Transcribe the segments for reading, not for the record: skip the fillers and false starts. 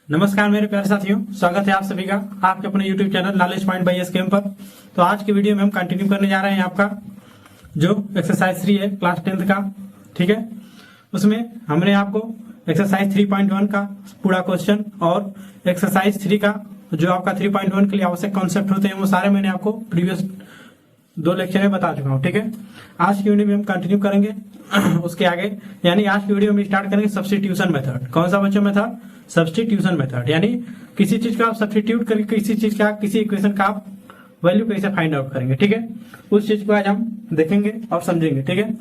नमस्कार मेरे प्यारे साथियों, स्वागत है आप सभी का आपके अपने YouTube channel knowledge point by SKM पर। तो आज की वीडियो में हम कंटिन्यू करने जा रहे हैं आपका जो एक्सरसाइज 3 है क्लास 10th का। ठीक है, उसमें हमने आपको एक्सरसाइज 3.1 का पूरा क्वेश्चन और एक्सरसाइज 3 का जो आपका 3.1 के लिए आवश्यक कॉन्सेप्ट होते हैं वो सारे मैंने आपको प्रीवियस 2 लेक्चर में बता चुका हूँ। ठीक है, आज की वीडियो में हम कंटिन्यू करेंगे उसके आगे, यानी आज की वीडियो में स्टार्ट करेंगे सब्स्टिट्यूशन मेथड। कौन सा बच्चों मेथड? सब्स्टिट्यूशन मेथड, यानी किसी चीज का आप सब्स्टिट्यूट करके किसी चीज का किसी इक्वेशन का आप वैल्यू कैसे फाइंड आउट करेंगे। ठीक है, उस चीज को आज हम देखेंगे और समझेंगे। ठीक है,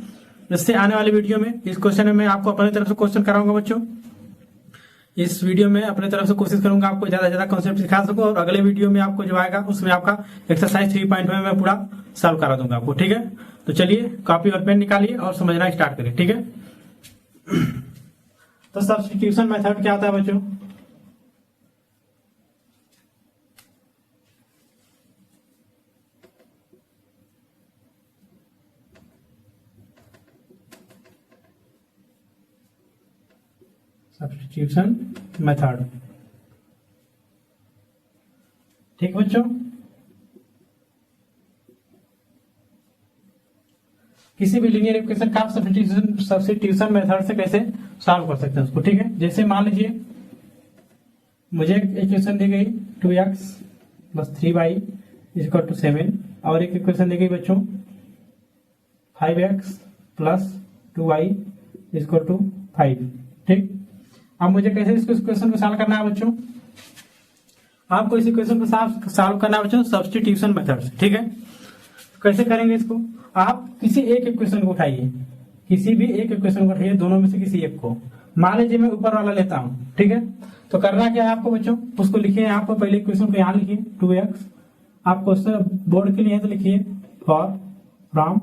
इससे आने वाले वीडियो में इस क्वेश्चन में मैं आपको अपने तरफ से क्वेश्चन कराऊंगा बच्चों। इस वीडियो में अपने तरफ से कोशिश करूंगा आपको ज्यादा से ज्यादा कॉन्सेप्ट सिखा सकूं, और अगले वीडियो में आपको जो आएगा उसमें आपका एक्सरसाइज 3.1 में पूरा सॉल्व करा दूंगा आपको। ठीक है, तो चलिए कॉपी और पेन निकालिए और समझना स्टार्ट करिए। ठीक है, तो सब्स्टिट्यूशन मेथड क्या होता है बच्चों? सब्स्टिट्यूशन मेथड, ठीक बच्चों। किसी भी लीनियर इक्वेशन का आप सब्स्टिट्यूशन मेथड से कैसे सॉल्व कर सकते हैं उसको। ठीक है, जैसे मान लीजिए मुझे एक इक्वेशन दी गई 2x + 3y = 7, और एक इक्वेशन दी गई बच्चों 5x + 2y = 5। ठीक, अब मुझे कैसे इस इक्वेशन को सॉल्व करना है बच्चों? आपको इस इक्वेशन को सॉल्व करना है बच्चों सब्स्टिट्यूशन मेथड से। ठीक है, कैसे करेंगे इसको? आप किसी एक इक्वेशन को उठाइए, किसी भी एक इक्वेशन को उठाइए, दोनों में से किसी एक को। मान लीजिए मैं ऊपर वाला लेता हूं। ठीक है, तो करना क्या है आपको बच्चों? उसको लिखिए यहाँ पर, पहले इक्वेशन को यहाँ लिखिए 2x। आप क्वेश्चन बोर्ड के लिए तो लिखिए फॉर फ्रॉम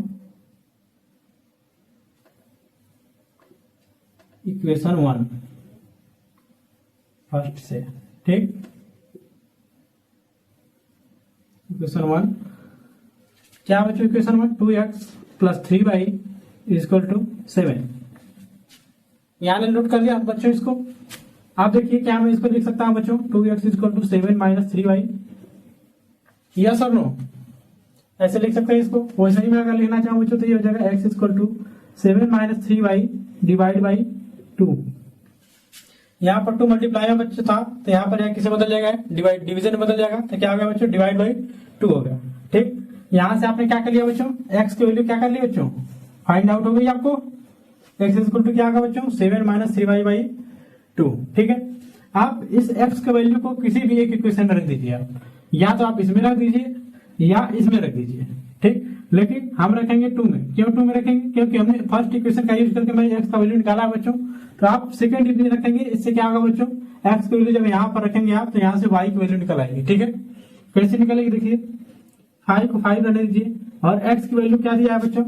इक्वेशन 1 फर्स्ट से। ठीक, इक्वेशन 1 क्या बच्चों? Equation 1 2x + 3y = 7। यहां ने नोट कर लिया बच्चों इसको। आप देखिए क्या मैं इसको लिख सकता हूं बच्चों 2x = 7 - 3y। यस और नो? ऐसे लिख सकते हैं इसको। वैसे ही मैं अगर लिखना चाहूं बच्चों तो ये हो जाएगा x = 7 - 3y / 2। यहाँ पर 2 मल्टीप्लाई बच्चों था, तो यहाँ पर किसे बदल जाएगा? डिवीजन बदल जाएगा, तो क्या हो गया बच्चों? /2 हो गया। ठीक, यहां से आपने क्या कर लिया बच्चों? x की वैल्यू क्या कर ली बच्चों? फाइंड आउट हो गई आपको। x = क्या होगा बच्चों? 7 - 3y / 2। ठीक है, आप इस x के वैल्यू को किसी भी एक इक्वेशन में रख दीजिए। आप या तो आप इसमें रख दीजिए या इसमें रख दीजिए। ठीक, लेकिन हम रखेंगे 2 में। क्यों 2 में रखेंगे? क्योंकि हमने फर्स्ट इक्वेशन का यूज करके मैंने x का वैल्यू निकाला है बच्चों। तो आप सेकंड इक्वेशन रखेंगे, इससे क्या होगा बच्चों? x की वैल्यू जब यहाँ पर रखेंगे आप, तो यहाँ से y की वैल्यू निकल आएगी। ठीक है, कैसे निकलेगी? देखिए 5 को 5 रहने दीजिए, और x की वैल्यू क्या दिया है बच्चों?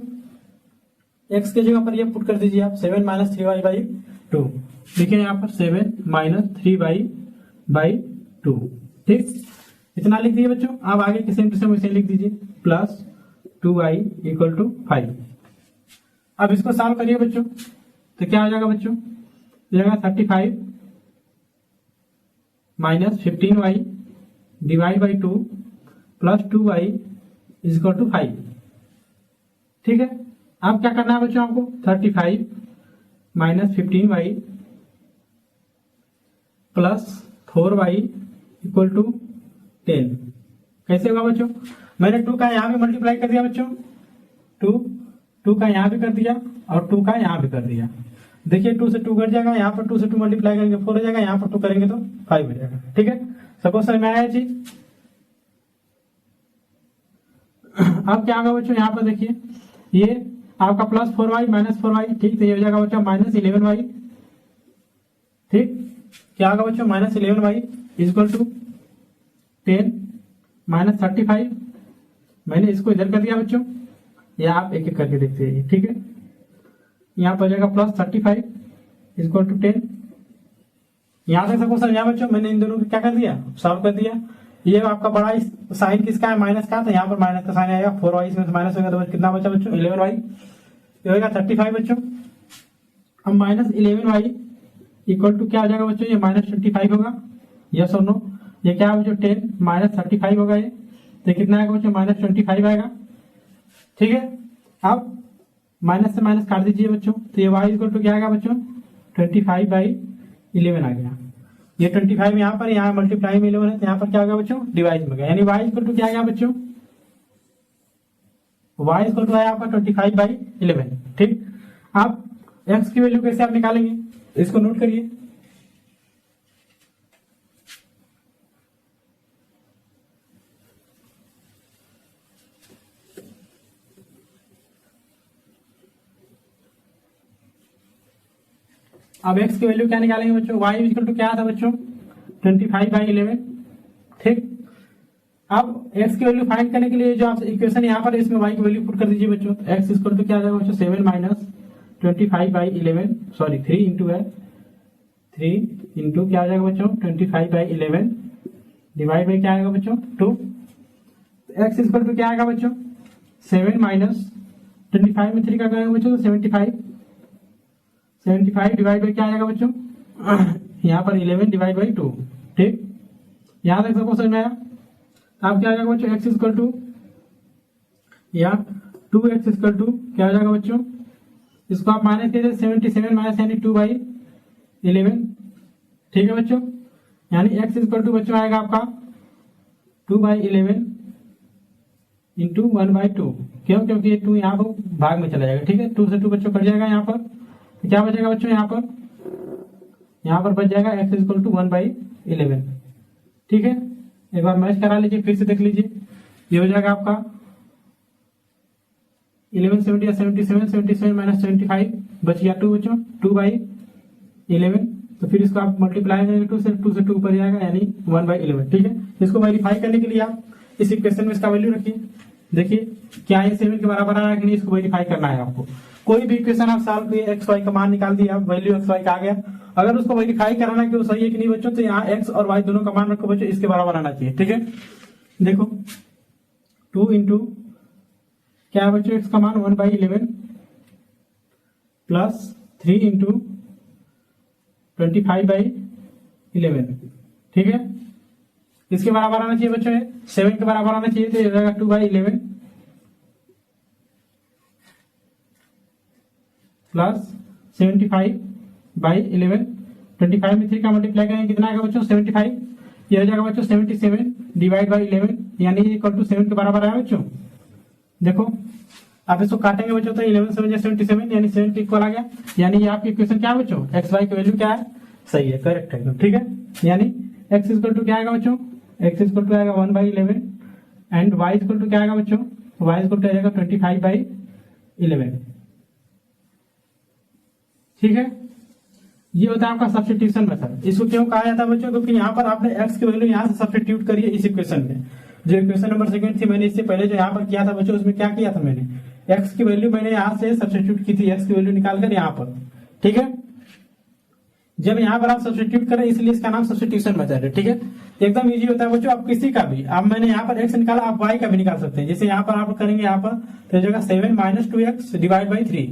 x की जगह पर ये पुट कर दीजिए आप 7 - 3y / 2। देखिए यहाँ पर 7 - 3y / 2। ठीक, इतना लिख दिए बच्चों। अब आगे किसी वैसे लिख दीजिए + 2y = 5। अब इसको सॉल्व करिए बच्चों, तो क्या हो जाएगा बच्चों? जाएगा 35 - 15y / 2 + 2y = 5। ठीक है, अब क्या करना है बच्चों आपको? 35 - 15y + 4y = 10। कैसे होगा बच्चों? मैंने 2 का यहां भी मल्टीप्लाई कर दिया बच्चों, 2 का यहां भी कर दिया और 2 का यहां भी कर दिया। देखिए 2 से 2 कट जाएगा, यहाँ पर 2 से 2 मल्टीप्लाई करेंगे 4 हो जाएगा, यहाँ पर 2 करेंगे तो 5 हो जाएगा। ठीक है, सबको समझ में आया जी? अब क्या होगा बच्चों? यहाँ पर देखिए ये आपका +4y - 4y। ठीक, तो ये हो जाएगा बच्चों -11y। ठीक, क्या होगा बच्चों? -11y = 10 - 35। मैंने इसको इधर कर दिया बच्चों, या आप एक एक करके देखते हैं। ठीक है, यहाँ पर जाएगा +35 = 10। यहां तक सबको समझा बच्चों? मैंने इन दोनों को क्या कर दिया? सॉल्व कर दिया। ये आपका बड़ा साइन किसका है? माइनस का, तो यहाँ पर माइनस का साइन आएगा। 4y इसमें माइनस होगा, तो कितना बचा बच्चों? 11y। ये होगा 35 बच्चों। अब -11y इक्वल टू क्या हो जाएगा बच्चों? ये -25 होगा। यस और नो। ये क्या है जो 10 माइनस 35 होगा, ये तो कितना आएगा बच्चों, माइनस 25 आएगा। ठीक है, अब माइनस से माइनस काट दीजिए बच्चों, तो ये y इक्वल टू क्या आएगा बच्चों, 25/11 आ गया। ये 25 यहाँ पर, यहाँ मल्टीप्लाई में 11 है, तो यहाँ पर क्या होगा बच्चों, डिवाइड में गया, यानी y इक्वल टू क्या आएगा बच्चों, y इक्वल टू आया आपका 25/11। ठीक, अब x की वैल्यू कैसे आप निकालेंगे, इसको नोट करिए। अब x की वैल्यू क्या निकालेंगे बच्चों, y इक्वल टू क्या था बच्चों, 25/11। ठीक, अब x की वैल्यू फाइंड करने के लिए जो आप इक्वेशन यहाँ पर इसमें y की वैल्यू पुट कर दीजिए बच्चों, तो x इक्वल टू क्या आ जाएगा बच्चों, 7 माइनस 25/11, सॉरी 3 इंटू है, 3 इंटू क्या आ जाएगा बच्चों, 25/11 डिवाइड बाई क्या आएगा बच्चों, 2। x इक्वल टू क्या आएगा बच्चों, 7 माइनस 25 में 3 का करेंगे बच्चों, तो 75 डिवाइड बाई क्या आएगा बच्चों, यहाँ पर 11 डिवाइड बाई 2। ठीक, यहाँ तक सबको समझ में आया। अब क्या आ जाएगा बच्चों, x इक्वल टू या 2x इक्वल टू क्या आ जाएगा बच्चों, इसको आप माइनस कीजिए, 77 माइनस यानी 2/11। ठीक है बच्चों, यानी x इक्वल टू बच्चों आएगा आपका 2/11 इंटू 1/2। क्यों, क्योंकि ये 2 यहाँ पर भाग में चला जाएगा। ठीक है, 2 से 2 बच्चों कट जाएगा, यहाँ पर तो क्या बचेगा बच्चों, यहाँ पर बच जाएगा x इक्वल टू 1/11। ठीक है, एक बार मैच करा लीजिए, फिर से देख लीजिए, ये हो जाएगा आपका 1170 या 77 माइनस 75 बच गया 2 बच्चों, 2/11। तो फिर इसको आप मल्टीप्लाई करेंगे 2 से 2 ऊपर जाएगा, यानी 1/11। ठीक है, इसको वेरीफाई करने के लिए आप इस इक्वेशन में इसका वैल्यू रखिए, देखिए क्या ये 7 के बराबर आ रहा है कि नहीं, इसको वेरीफाई करना है आपको। कोई भी इक्वेशन आप सॉल्व किए, एक्स वाई का मान निकाल दिया, वैल्यू एक्स वाई का आ गया, अगर उसको वेरीफाई कराना कि वो सही है कि नहीं बच्चों, तो यहाँ एक्स और वाई दोनों का मान रखो बच्चों, इसके बराबर आना चाहिए। ठीक है, देखो 2 इंटू क्या है बच्चों, एक्स का मान 1/11 प्लस 3 इंटू 25/11। ठीक है, इसके बराबर आना चाहिए बच्चों, 7 के बराबर आना चाहिए, तो ये हो जाएगा 2/11 प्लस 75/11। 25 में 3 का मल्टीप्लाई करेंगे कितना आएगा बच्चों, 75। ये हो जाएगा बच्चों 77 डिवाइड बाई 11, यानी इक्वल टू 7 के बराबर आया बच्चों। देखो आप इसको काटेंगे बच्चों, तो 11 7 77, यानी 7 के इक्वल आ गया। यानी ये आपकी इक्वेशन क्या है बच्चों, एक्स वाई की वैल्यू क्या है, सही है, करेक्ट है एकदम। ठीक है, यानी एक्स इक्वल टू क्या आएगा बच्चों, एक्स इक्वल टू आएगा 1/11 एंड वाई इक्वल टू क्या आएगा बच्चों, वाई इक्वल टू आ जाएगा 25/11। ठीक है, ये होता है आपका सब्स्टिट्यूशन मेथड। इसको क्यों कहा जाता है बच्चों, क्योंकि यहाँ पर आपने x की वैल्यू यहाँ से सब्स्टिट्यूट करी है इस इक्वेशन में। जो इक्वेशन नंबर सेकंड थी, मैंने इससे पहले जो यहाँ पर किया था बच्चों, उसमें क्या किया था मैंने, x की वैल्यू मैंने यहाँ से सब्स्टिट्यूट की थी, x की वैल्यू निकालकर यहाँ पर। ठीक है, जब यहाँ पर आप सब्स्टिट्यूट करें, इसलिए इसका नाम सब्स्टिट्यूशन मेथड है। ठीक है, एकदम इजी होता है बच्चों, आप किसी का भी, अब मैंने यहाँ पर x निकाला, आप y का भी निकाल सकते हैं। जैसे यहाँ पर आप करेंगे, यहाँ पर तो जगह 7 minus 2x divide by 3,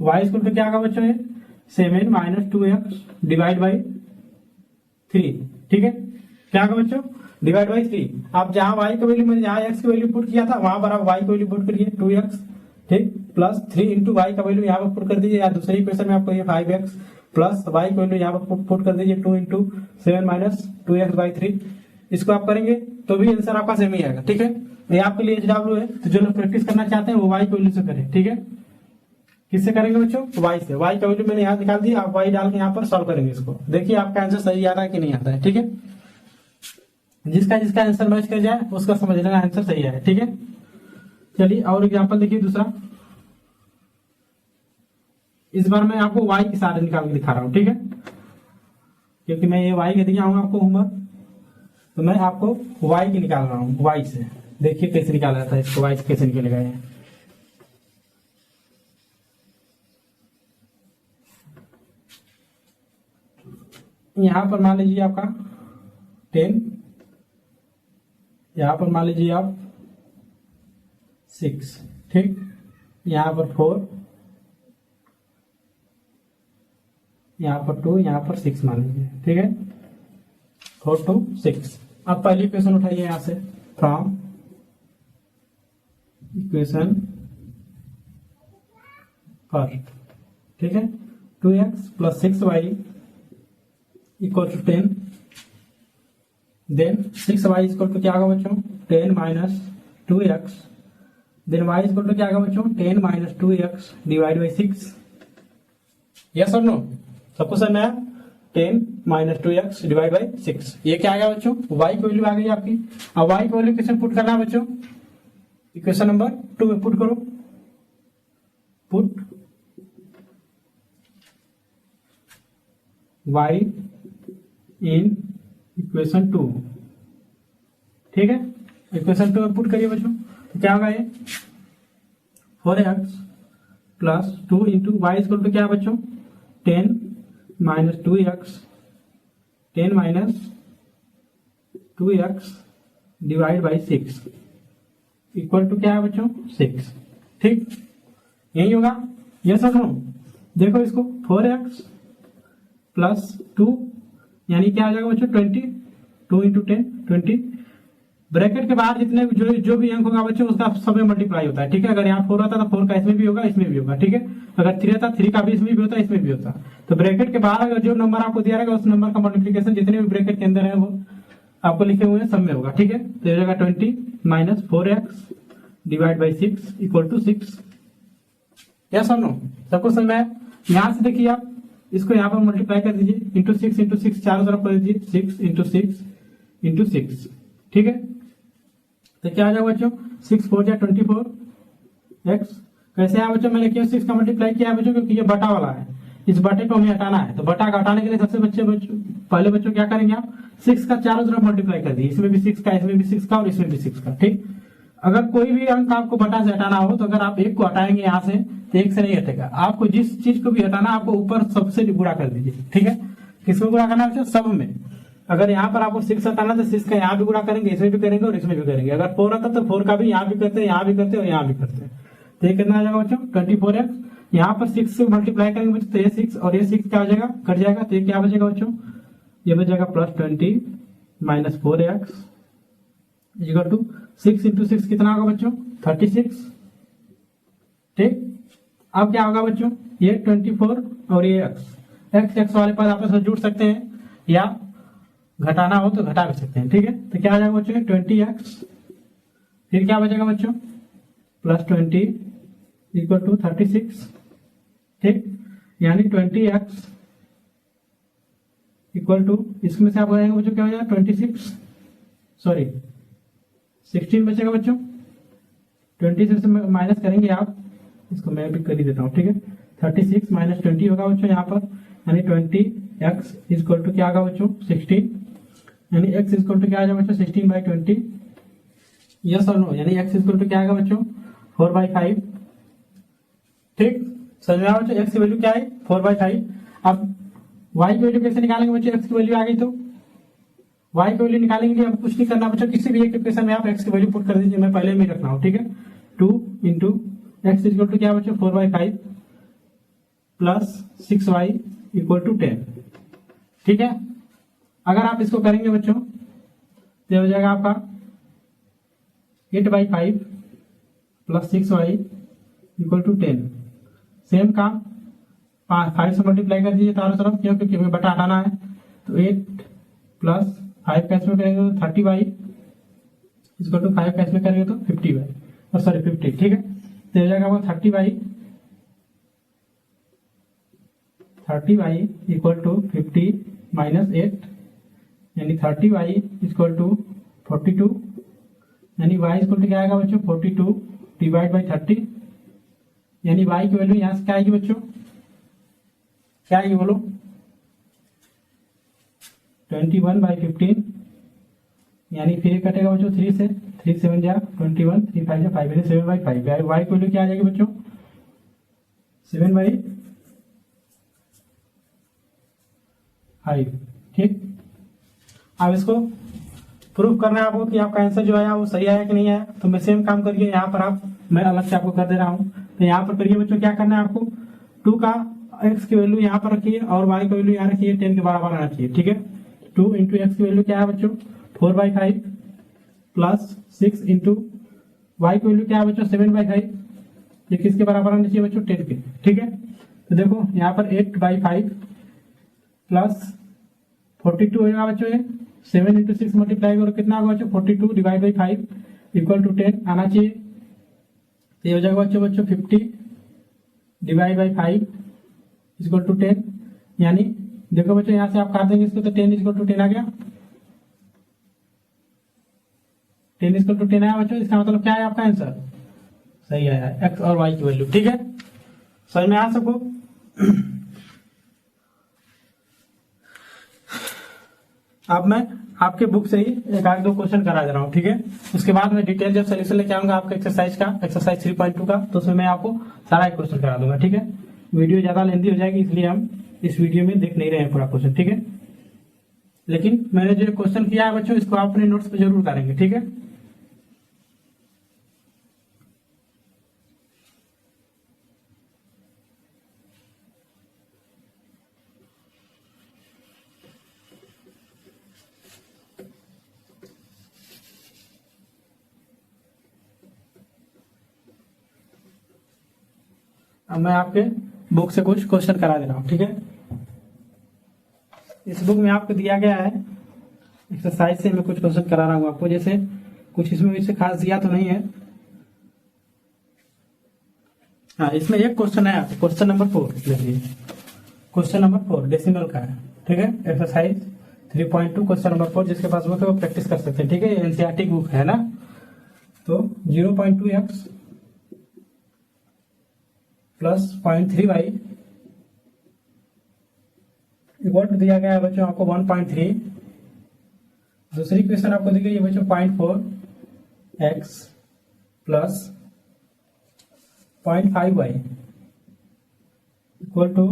y equal to क्या होगा बच्चों, 7 माइनस 2x डिवाइड बाई 3। ठीक है, क्या होगा बच्चों, डिवाइड बाई 3। आप जहां y की वैल्यू, मैंने जहां x की वैल्यू पुट किया था, वहां पर आप y की वैल्यू पुट करिए 2x। ठीक, प्लस 3 इंटू वाई का वैल्यू यहाँ पर पुट कर दीजिए, या दूसरे इक्वेशन में आपको ये 5x प्लस y की वैल्यू यहाँ पर पुट कर दीजिए 2 इंटू 7 माइनस 2x/3। इसको आप करेंगे तो भी आंसर आपका सेम ही आएगा। ठीक है, ये आपके लिए HW है, तो जो लोग प्रैक्टिस करना चाहते हैं वो y की वैल्यू से करें। ठीक है, किससे करेंगे बच्चों, y से। y का वैल्यू मैंने यहाँ निकाल दी, आप y डाल के यहाँ पर सॉल्व करेंगे इसको, देखिए आपका आंसर सही आ रहा है कि नहीं आता है। ठीक है, जिसका जिसका आंसर मैच कर जाए उसका समझ लेना आंसर सही है। ठीक है, चलिए और एग्जांपल देखिए दूसरा। इस बार मैं आपको y के सारे निकाल के दिखा रहा हूँ। ठीक है, क्योंकि मैं ये y के दिया हूँ आपको होमवर्क, तो मैं आपको y की निकाल रहा हूँ, y से। देखिए कैसे निकाला जाता है इसको, y से कैसे निकलेगा ये। यहां पर मान लीजिए आपका 10, यहां पर मान लीजिए आप 6। ठीक, यहां पर 4, यहां पर 2, यहां पर 6 मान लीजिए। ठीक है, 4 to 6। अब पहली इक्वेशन उठाइए यहां से, फ्रॉम इक्वेशन फर्स्ट, ठीक है। 2x plus 6y equal to 10, then 6y equal to क्या होगा बच्चों, 10 minus 2x, then y equal to क्या होगा बच्चों, 10 minus 2x divide by 6। Yes और नो, सबको समझ में आया? 10 माइनस 2x डिवाइड बाई 6, ये क्या आ गया बच्चों, y की वैल्यू आ गई आपकी। अब y की वैल्यू किसमें पुट करना है बच्चों, इक्वेशन नंबर 2 में पुट करो, पुट y इन इक्वेशन 2, ठीक है। इक्वेशन 2 में पुट करिए बच्चों, तो क्या होगा ये 4x plus 2 into y equal to क्या है बच्चों, 10 minus 2x, 10 minus 2x divide by 6 equal to क्या है बच्चों, 6, ठीक। यही होगा, ये सब नो। देखो इसको 4x प्लस 2 यानी क्या आ जाएगा बच्चों, 20, 2 इंटू 10 20, ब्रैकेट के बाहर जितने जो भी अंक होगा बच्चों उसका सब में मल्टीप्लाई होता है, ठीक है। अगर यहाँ 4 आता तो 4 का इसमें भी होगा, इसमें भी होगा, ठीक है। अगर 3 आता 3 का भी इसमें भी होता है, इसमें भी होता है। तो ब्रैकेट के बाहर अगर जो नंबर आपको दिया रहेगा उस नंबर का मल्टीप्लीकेशन जितने भी ब्रैकेट के अंदर है वो आपको लिखे हुए हैं सब में होगा, ठीक है। तो हो जाएगा 20 minus 4x divide by 6 equal to 6। Yes और नो, सबको समझ में आया? यहाँ से देखिए आप इसको यहाँ पर मल्टीप्लाई कर दीजिए, इंटू 6 चारों तरफ कर दीजिए, 6 इंटू 6 इंटू 6, ठीक है। तो क्या आ जाएगा बच्चों, 6 4 जा 24 x। कैसे आया बच्चों, मैंने क्यों 6 का मल्टीप्लाई किया बच्चों, क्योंकि ये बटा वाला है, इस बटे को हमें हटाना है। तो बटा का हटाने के लिए सबसे पहले बच्चों क्या करेंगे आप, 6 का चारों तरफ मल्टीप्लाई कर दीजिए, इसमें भी 6 का, इसमें भी 6 का और इसमें भी 6 का, ठीक। अगर कोई भी अंक आपको बटा से हटाना हो तो अगर आप 1 को हटाएंगे यहाँ से तो 1 से नहीं हटेगा, आपको जिस चीज को भी हटाना आपको ऊपर सबसे गुणा कर दीजिए, ठीक है। किसको गुणा करना है, सब में। अगर यहाँ पर आपको 6 हटाना तो 6 का यहाँ भी गुणा करेंगे, इसमें भी करेंगे और इसमें भी करेंगे। अगर 4 आता तो 4 का भी यहाँ भी करते हैं, यहाँ भी करते हैं और यहाँ भी करते हैं। तो ये कितना आ जाएगा बच्चों, 24x। यहाँ पर 6 से मल्टीप्लाई करेंगे बच्चों तो ये 6 और ये 6 क्या हो जाएगा, कट जाएगा। तो ये क्या बचेगा बच्चों, ये बचेगा plus 20 minus 4x equal to 6 into 6 कितना होगा बच्चों, 36, ठीक। अब क्या होगा बच्चों, ये 24 और ये x वाले पद आपस में जुड़ सकते हैं या घटाना हो तो घटा भी सकते हैं, ठीक है। तो क्या आ जाएगा बच्चों, 20x, फिर क्या बचेगा बच्चों, प्लस 20 इक्वल टू 36, ठीक। यानी 20x इक्वल टू, इसमें से आप जाएंगे बच्चों क्या हो जाएगा, 16 बचेगा बच्चों। 26 से माइनस करेंगे आप, इसको मैं भी कर ही देता हूँ, ठीक है। 36 माइनस 20 होगा बच्चों यहाँ पर, यानी 20x इक्वल टू क्या होगा बच्चों, 16, यानी x इक्वल टू क्या आ जाएगा बच्चों, 16/20। यस और नो, यानी x इक्वल टू क्या आएगा बच्चों, 4/5, ठीक। समझ में आया बच्चों, x की वैल्यू क्या है, 4/5। अब y की वैल्यू कैसे निकालेंगे बच्चों, x की वैल्यू आ गई तो y की वैल्यू निकालेंगे लिए अब कुछ नहीं करना बच्चों, किसी भी एक इक्वेशन में आप x की वैल्यू पुट कर दीजिए, मैं पहले में रख रहा हूँ, ठीक है। 2 इंटू x इक्वल टू क्या बच्चों, 4/5 प्लस 6y इक्वल टू 10, ठीक है। अगर आप इसको करेंगे बच्चों तो हो जाएगा आपका 8/5 plus 6y equal to 10। Same काम 5 से मल्टीप्लाई कर दीजिए चारों तरफ, क्यों, क्योंकि हमें बटा हटाना है। तो 8 प्लस 5 कैश में करेंगे तो 30y इक्वल टू 5 कैश में करेंगे तो 50y, और सॉरी 50, ठीक है। तो हो जाएगा वो 30y इक्वल टू 50 माइनस 8, यानी 30y इक्वल टू 42, यानी y इक्वल टू क्या आएगा बच्चों, 42 डिवाइड बाई 30, यानी y की वैल्यू यहाँ से क्या आएगी बच्चों, क्या आएगी बोलो, 21/15, यानी फिर कटेगा बच्चों 3 से, 3 7 जा 21, 3 5 जा 5, यानी 7/5। y की वैल्यू क्या आ जाएगी बच्चों, 7/5, ठीक। अब इसको प्रूफ करना है आपको कि आपका आंसर जो आया वो सही आया कि नहीं आया। तो मैं सेम काम करिए यहाँ पर, आप मैं अलग से आपको कर दे रहा हूँ। तो यहाँ पर करिए बच्चों, क्या करना है आपको, 2 का x की वैल्यू यहाँ पर रखिए और y की वैल्यू यहाँ रखिए, 10 के बराबर आना चाहिए, ठीक है। 2 इंटू एक्स की वैल्यू क्या है बच्चों 4/5 प्लस 6 इंटू वाई की वैल्यू क्या है बच्चों 7/5। ये किसके बराबर आना चाहिए बच्चों 10 के। ठीक है, तो देखो यहाँ पर 8/5 प्लस 42 होगा बच्चों, ये 7 इंटू 6 मल्टीप्लाई करो कितना होगा बच्चों 42 डिवाइड बाई 5 इक्वल टू 10 आना चाहिए। तो ये हो जाएगा बच्चों 50 डिवाइड बाई 5 इक्वल टू 10, यानी देखो बच्चों यहाँ से आप काट देंगे इसको तो 10 इक्वल टू 10 आ गया। 10 इक्वल टू 10 आया बच्चों, इसका मतलब क्या है आपका आंसर सही आया एक्स और वाई की वैल्यू। ठीक है, समझ में आ सबको। अब मैं आपके बुक से ही एक आध दो क्वेश्चन करा दे रहा हूँ। ठीक है, उसके बाद मैं डिटेल जब सोल्यूशन लेके आऊंगा आपका एक्सरसाइज 3.2 का, तो उसमें मैं आपको सारा एक क्वेश्चन करा दूंगा। ठीक है, वीडियो ज्यादा लेंथी हो जाएगी इसलिए हम इस वीडियो में देख नहीं रहे हैं पूरा क्वेश्चन। ठीक है, लेकिन मैंने जो क्वेश्चन किया है बच्चों इसको आप अपने नोट्स पे जरूर करेंगे। ठीक है, अब मैं आपके बुक से कुछ क्वेश्चन करा दे रहा हूँ। ठीक है, इस बुक में आपको दिया गया है एक्सरसाइज से मैं कुछ क्वेश्चन करा रहा हूँ आपको, जैसे कुछ इसमें इससे खास दिया तो नहीं है। हाँ, इसमें एक क्वेश्चन है आपको, क्वेश्चन नंबर 4 देखिए, क्वेश्चन नंबर 4 डेसिमल का है। ठीक है, एक्सरसाइज 3.2 क्वेश्चन नंबर 4, जिसके पास बुक है वो प्रैक्टिस कर सकते हैं। ठीक है, एनसीईआरटी बुक है ना। तो 0.2x plus 0.3y equal to दिया गया है बच्चों आपको 1.3। दूसरी क्वेश्चन आपको दी गई है बच्चों 0.4x plus 0.5y equal to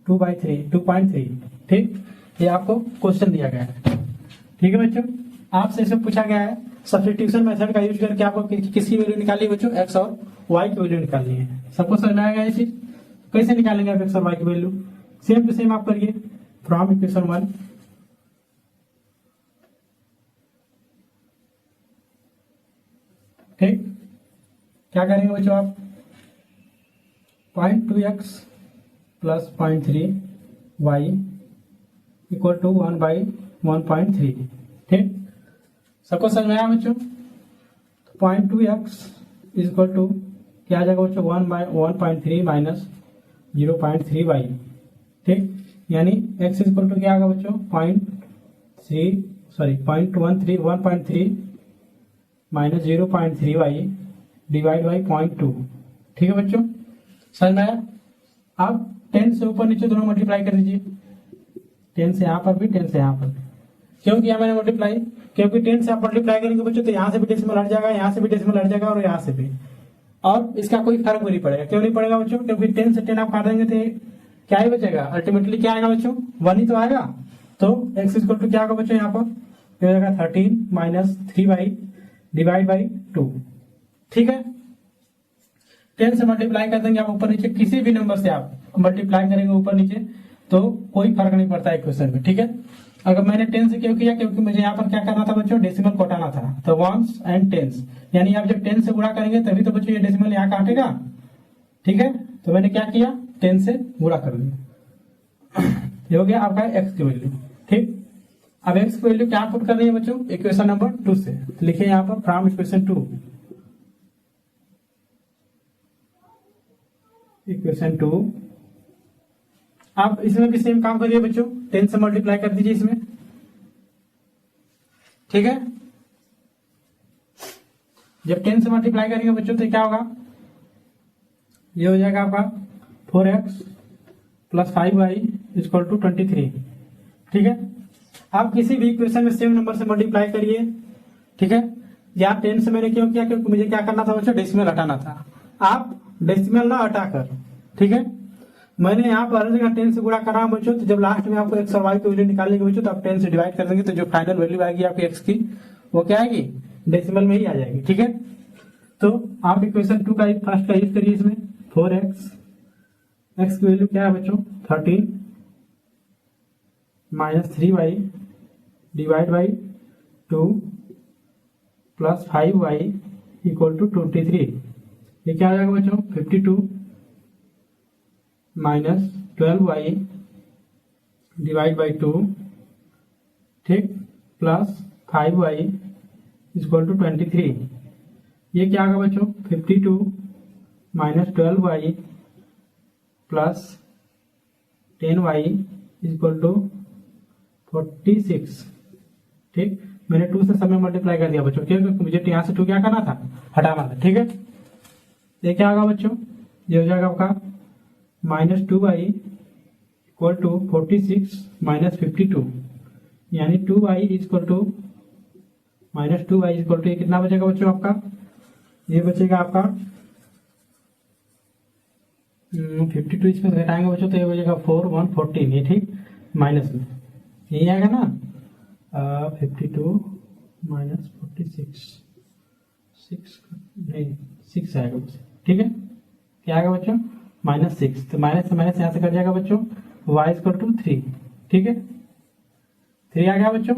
2.3। ठीक, ये आपको क्वेश्चन दिया गया है। ठीक है बच्चों, आपसे इसमें पूछा गया है सब्स्टिट्यूशन मेथड का यूज करके आपको किसकी वैल्यू निकालनी है बच्चों x और y की वैल्यू निकालनी है। सबको समझ में आएगा ये चीज, कैसे निकालेंगे आप x और y की वैल्यू। सेम टू सेम आप करिए फ्रॉम इक्वेशन 1। ठीक, क्या करेंगे बच्चों आप 0.2x plus 0.3y equal to 1/1.3। ठीक, सबको समझ में आया बच्चों। 0.2x इक्वल टू क्या आ जाएगा बच्चों 1/1.3 माइनस 0.3y। ठीक, यानी x इक्वल टू क्या आएगा बच्चों 1.13 माइनस 0.3y डिवाइड बाई 0.2। ठीक है बच्चों, समझ में आया। आप 10 से ऊपर नीचे दोनों मल्टीप्लाई कर दीजिए, 10 से यहाँ पर भी 10 से यहाँ पर। क्यों किया मैंने मल्टीप्लाई, क्योंकि 10 से आप मल्टीप्लाई करेंगे बच्चों तो यहाँ से भी डेसिमल हट जाएगा, यहाँ से भी डेसिमल हट जाएगा और यहाँ से भी, और इसका कोई फर्क भी नहीं पड़ेगा। क्यों नहीं पड़ेगा बच्चों, क्योंकि 10 से 10 आप काट देंगे तो क्या ही बचेगा, अल्टीमेटली क्या आएगा बच्चों 1 ही तो आएगा। तो x इक्वल टू क्या होगा बच्चों यहाँ पर हो जाएगा 13 माइनस 3y डिवाइड बाई 2। ठीक है, 10 से मल्टीप्लाई कर देंगे आप ऊपर नीचे, किसी भी नंबर से आप मल्टीप्लाई करेंगे ऊपर नीचे तो कोई फर्क नहीं पड़ता है क्वेश्चन में। ठीक है, अगर मैंने 10 से क्यों किया, क्योंकि मुझे यहाँ पर क्या करना था बच्चों डेसिमल को हटाना था, तो वंस एंड टेंस, यानी आप जब 10 से गुणा करेंगे तभी तो बच्चों ये डेसिमल यहाँ काटेगा। ठीक है, तो मैंने क्या किया 10 से गुणा कर दिया, ये हो गया आपका x की वैल्यू। ठीक, अब x की वैल्यू क्या पुट करनी है बच्चों इक्वेशन नंबर 2 से, तो लिखिए यहाँ पर फ्रॉम इक्वेशन 2। इक्वेशन 2 आप इसमें भी सेम काम करिए बच्चों, 10 से मल्टीप्लाई कर दीजिए इसमें। ठीक है, जब 10 से मल्टीप्लाई करेंगे बच्चों तो क्या होगा, ये हो जाएगा आपका 4x plus 5y equal to 23। ठीक है, आप किसी भी इक्वेशन में सेम नंबर से मल्टीप्लाई करिए। ठीक है, यहाँ 10 से मैंने क्यों किया, क्योंकि मुझे क्या करना था बच्चों डेसिमल हटाना था। आप डेसिमल ना हटाकर, ठीक है, मैंने यहाँ पर हर जगह 10 से गुणा कर रहा हूँ बच्चों, तो जब लास्ट में आपको x और y की वैल्यू निकालने की बच्चों तो आप 10 से डिवाइड कर देंगे, तो जो फाइनल वैल्यू आएगी आपकी x की वो क्या आएगी डेसिमल में ही आ जाएगी। ठीक है, तो आप इक्वेशन 2 का फर्स्ट का यूज करिए इसमें 4x, x की वैल्यू क्या है बच्चों 13 minus 3y divide by 2 plus 5y equal to 23। ये क्या आ जाएगा बच्चों? 52 माइनस 12y डिवाइड बाई 2, ठीक, प्लस 5y इक्वल टू 23। ये क्या आएगा बच्चों? 52 minus 12y plus 10y equal to 46। ठीक, मैंने 2 से सब में मल्टीप्लाई कर दिया बच्चों, क्योंकि मुझे यहाँ से 2 क्या करना था? हटाना था। ठीक है, ये क्या होगा बच्चों? ये हो जाएगा आपका minus 2y equal to 46 minus 52, यानी 2y equal to minus 2y equal to, ये कितना बचेगा बच्चों आपका? ये बचेगा आपका 52 इसमें घटाएंगे बच्चों तो ये बचेगा 4 1 14। ये ठीक, माइनस में यही आएगा ना, 52 माइनस 46 6 आएगा बच्चों। ठीक है, क्या आएगा बच्चों? -6। तो माइनस से माइनस यहाँ से कट जाएगा बच्चों, y इक्वल टू 3। ठीक है, 3 आ गया बच्चों।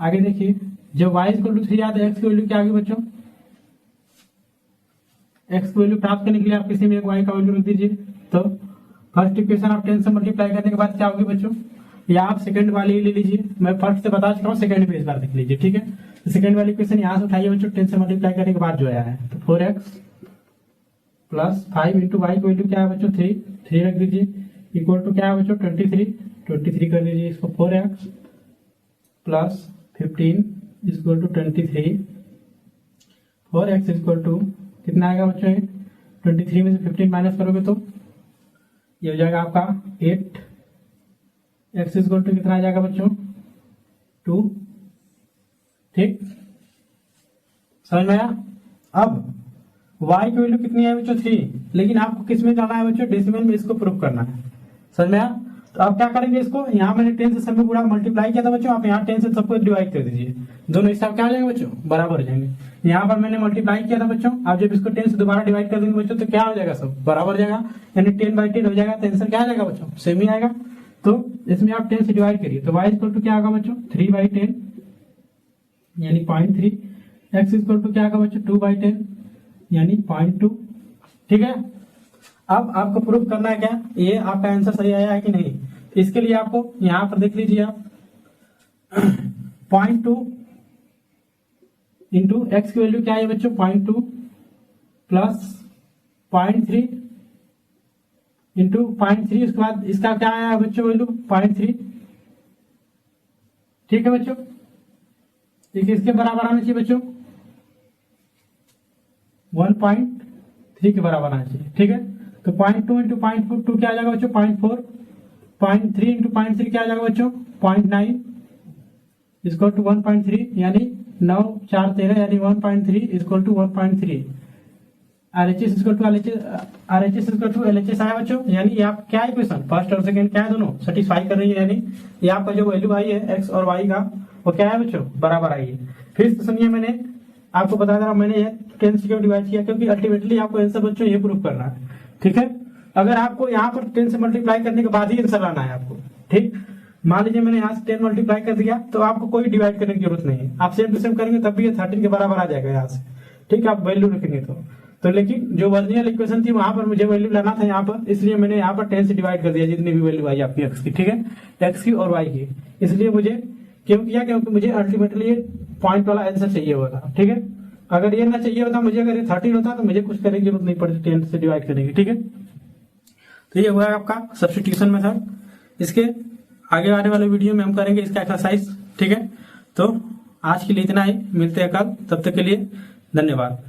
आगे देखिए, जब y इक्वल टू 3 आता है, x की वैल्यू क्या आ गई बच्चों? x की वैल्यू प्राप्त करने के लिए आप किसी में एक y का वैल्यू रख दीजिए। तो फर्स्ट इक्वेशन आप 10 से मल्टीप्लाई करने के बाद क्या होगी बच्चों? या आप सेकंड वाली ही ले लीजिए, मैं फर्स्ट से बता चुका हूँ, सेकंड भी इस बार देख लीजिए। ठीक है, तो सेकंड वाली इक्वेशन यहाँ से उठाइए बच्चों, 10 से मल्टीप्लाई करने के बाद जो आया है, तो 4x प्लस 5 इंटू वाई की वैल्यू क्या है बच्चों? 3 रख दीजिए, इक्वल टू क्या है बच्चों? 23 कर दीजिए इसको। 4x plus 15 equal to 23। 4x equal to कितना आएगा बच्चों? 23 में से 15 माइनस करोगे तो ये हो जाएगा आपका 8। x इक्वल टू कितना आ जाएगा बच्चों? 2। ठीक, समझ में आया? अब y की वैल्यू कितनी है बच्चों? 3। लेकिन आपको किस में जाना है बच्चों? डेसिमल में इसको प्रूफ करना है। समझ में आया? तो आप क्या करेंगे इसको, यहाँ मैंने 10 से सब में पूरा मल्टीप्लाई किया था बच्चों, आप यहाँ 10 से सबको डिवाइड कर दीजिए, दोनों हिसाब क्या हो जाएंगे बच्चों? बराबर हो जाएंगे। यहाँ पर मैंने मल्टीप्लाई किया था बच्चों, आप जब इसको 10 से दोबारा डिवाइड कर देंगे बच्चों तो क्या हो जाएगा? सब बराबर हो जाएगा, यानी 10/10 हो जाएगा। तो आंसर क्या आ जाएगा बच्चों? सेम ही आएगा। तो इसमें आप 10 से डिवाइड करिए, तो y इक्वल टू क्या होगा बच्चों? 3/10 यानी 0.3। x इक्वल टू क्या होगा बच्चों? 2/10 यानी 0.2। ठीक है, अब आपको प्रूफ करना है क्या ये आपका आंसर सही आया है कि नहीं। इसके लिए आपको यहां पर देख लीजिए आप 0.2 इंटू एक्स की वैल्यू क्या है बच्चों? 0.2 प्लस 0.3 इंटू 0.3, उसके बाद इसका क्या आया बच्चों? वैल्यू 0.3। ठीक है बच्चों, देखिए इसके बराबर आना चाहिए बच्चों, 1.3 के बराबर आना चाहिए। ठीक है, तो 0.2 इंटू 0.2 क्या आ जाएगा बच्चों? 0.4। 0.3 इंटू 0.3 क्या आ जाएगा बच्चों? 0.9 इक्वल टू 1.3, यानी 9 4 13 यानी 1.3 equal to 1.3। RHS equal to LHS आया बच्चों, यानी ये आप क्या इक्वेशन फर्स्ट और सेकंड क्या है दोनों सेटिस्फाई कर रही है, यानी ये आपका जो वैल्यू आई है x और y का वो क्या है बच्चों? बराबर आई है। फिर से सुनिए, मैंने आपको बता रहा, मैंने ये 10 से क्यों डिवाइड किया, क्योंकि अल्टीमेटली आपको आंसर बच्चों ये प्रूफ करना है। ठीक है, अगर आपको यहाँ पर 10 से मल्टीप्लाई करने के बाद ही आंसर लाना है आपको। ठीक, मान लीजिए मैंने यहाँ से 10 मल्टीप्लाई कर दिया तो आपको कोई डिवाइड करने की जरूरत नहीं है, आप सेम टू सेम करेंगे तब भी ये 13 के बराबर आ जाएगा यहाँ से। ठीक है, आप वैल्यू रखेंगे तो लेकिन जो ओरिजिनल इक्वेशन थी वहां पर मुझे वैल्यू लाना था यहाँ पर, इसलिए मैंने यहाँ पर 10 से डिवाइड कर दिया जितनी भी वैल्यू आई आपकी एक्स की। ठीक है, एक्स की और वाई की, इसलिए मुझे क्यों किया? क्योंकि मुझे अल्टीमेटली ये पॉइंट वाला आंसर चाहिए होता। ठीक है, अगर ये ना चाहिए होता मुझे, अगर ये 13 होता तो मुझे कुछ करने की जरूरत नहीं पड़ती 10 से डिवाइड करने की। ठीक है, तो ये हुआ है आपका सब्स्टिट्यूशन मेथड। इसके आगे आने वाले वीडियो में हम करेंगे इसका एक्सरसाइज। ठीक है, तो आज के लिए इतना ही, मिलते हैं कल, तब तक के लिए धन्यवाद।